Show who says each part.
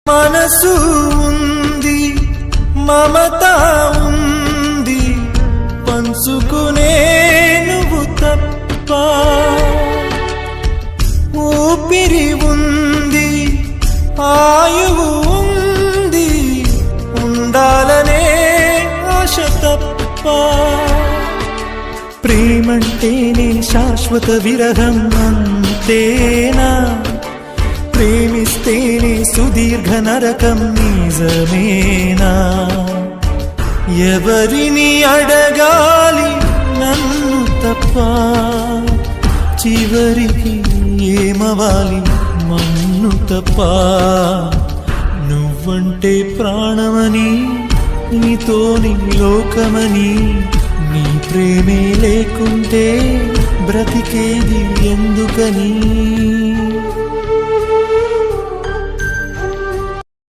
Speaker 1: మనసు ఉంది, మమత ఉంది, పంచుకునే నువ్వు తప్ప. ఊపిరి ఉంది, ఆయువు ఉంది, ఉండాలనే ఆశ తప్ప. ప్రేమంటేనే శాశ్వత విరహం అంతేనా? ప్రేమిస్తేనే సుదీర్ఘ నరకం నిజమేనా? ఎవరిని అడగాలి నన్ను తప్ప? చివరికి ఏమవాలి మన్ను తప్ప? నువ్వంటే ప్రాణమని, నీతోని లోకమని, నీ ప్రేమే లేకుంటే బ్రతికేది ఎందుకని?